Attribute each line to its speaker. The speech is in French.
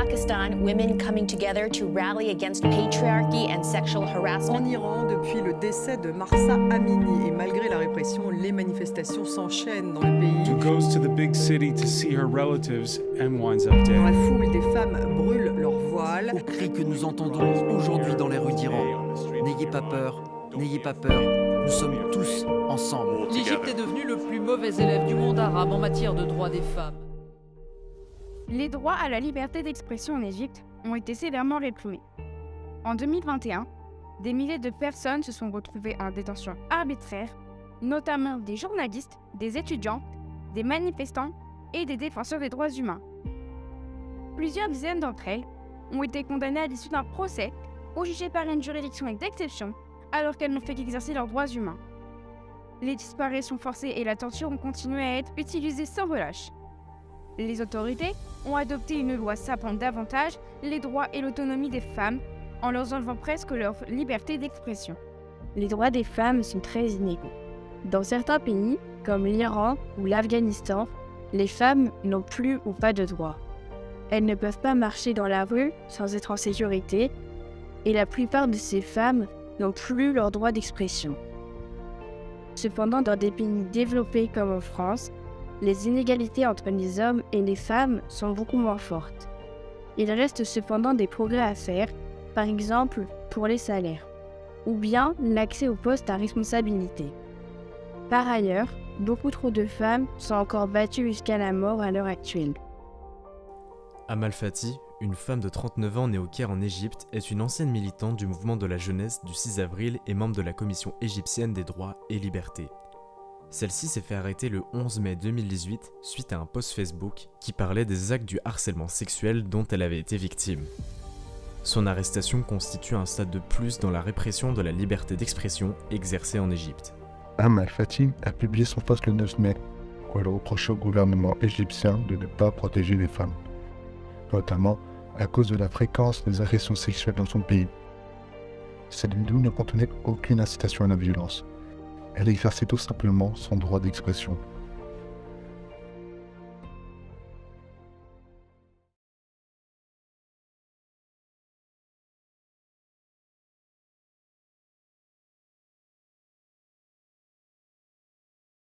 Speaker 1: Pakistan, women coming together to rally against patriarchy and sexual harassment.
Speaker 2: En Iran, depuis le décès de Mahsa Amini et malgré la répression, les manifestations s'enchaînent dans le pays.
Speaker 3: Who goes to the big city to see her relatives and winds up
Speaker 2: Dans la
Speaker 3: dead.
Speaker 2: foule, des femmes brûlent leurs voiles.
Speaker 4: Aux cris que nous entendons aujourd'hui dans les rues d'Iran. N'ayez pas peur, n'ayez pas peur, nous sommes tous ensemble.
Speaker 5: L'Égypte est devenue le plus mauvais élève du monde arabe en matière de droits des femmes.
Speaker 6: Les droits à la liberté d'expression en Égypte ont été sévèrement réprimés. En 2021, des milliers de personnes se sont retrouvées en détention arbitraire, notamment des journalistes, des étudiants, des manifestants et des défenseurs des droits humains. Plusieurs dizaines d'entre elles ont été condamnées à l'issue d'un procès ou jugées par une juridiction d'exception alors qu'elles n'ont fait qu'exercer leurs droits humains. Les disparitions forcées et la torture ont continué à être utilisées sans relâche. Les autorités ont adopté une loi sapant davantage les droits et l'autonomie des femmes en leur enlevant presque leur liberté d'expression. Les droits des femmes sont très inégaux. Dans certains pays, comme l'Iran ou l'Afghanistan, les femmes n'ont plus ou pas de droits. Elles ne peuvent pas marcher dans la rue sans être en sécurité et la plupart de ces femmes n'ont plus leur droit d'expression. Cependant, dans des pays développés comme en France, les inégalités entre les hommes et les femmes sont beaucoup moins fortes. Il reste cependant des progrès à faire, par exemple pour les salaires, ou bien l'accès aux postes à responsabilité. Par ailleurs, beaucoup trop de femmes sont encore battues jusqu'à la mort à l'heure actuelle.
Speaker 7: Amal Fati, une femme de 39 ans née au Caire en Égypte, est une ancienne militante du mouvement de la jeunesse du 6 avril et membre de la Commission égyptienne des droits et libertés. Celle-ci s'est fait arrêter le 11 mai 2018 suite à un post Facebook qui parlait des actes du harcèlement sexuel dont elle avait été victime. Son arrestation constitue un stade de plus dans la répression de la liberté d'expression exercée en Égypte.
Speaker 8: Amal Fati a publié son post le 9 mai, où elle reprochait au gouvernement égyptien de ne pas protéger les femmes, notamment à cause de la fréquence des agressions sexuelles dans son pays. Cette vidéo ne contenait aucune incitation à la violence. Elle exerçait tout simplement son droit d'expression.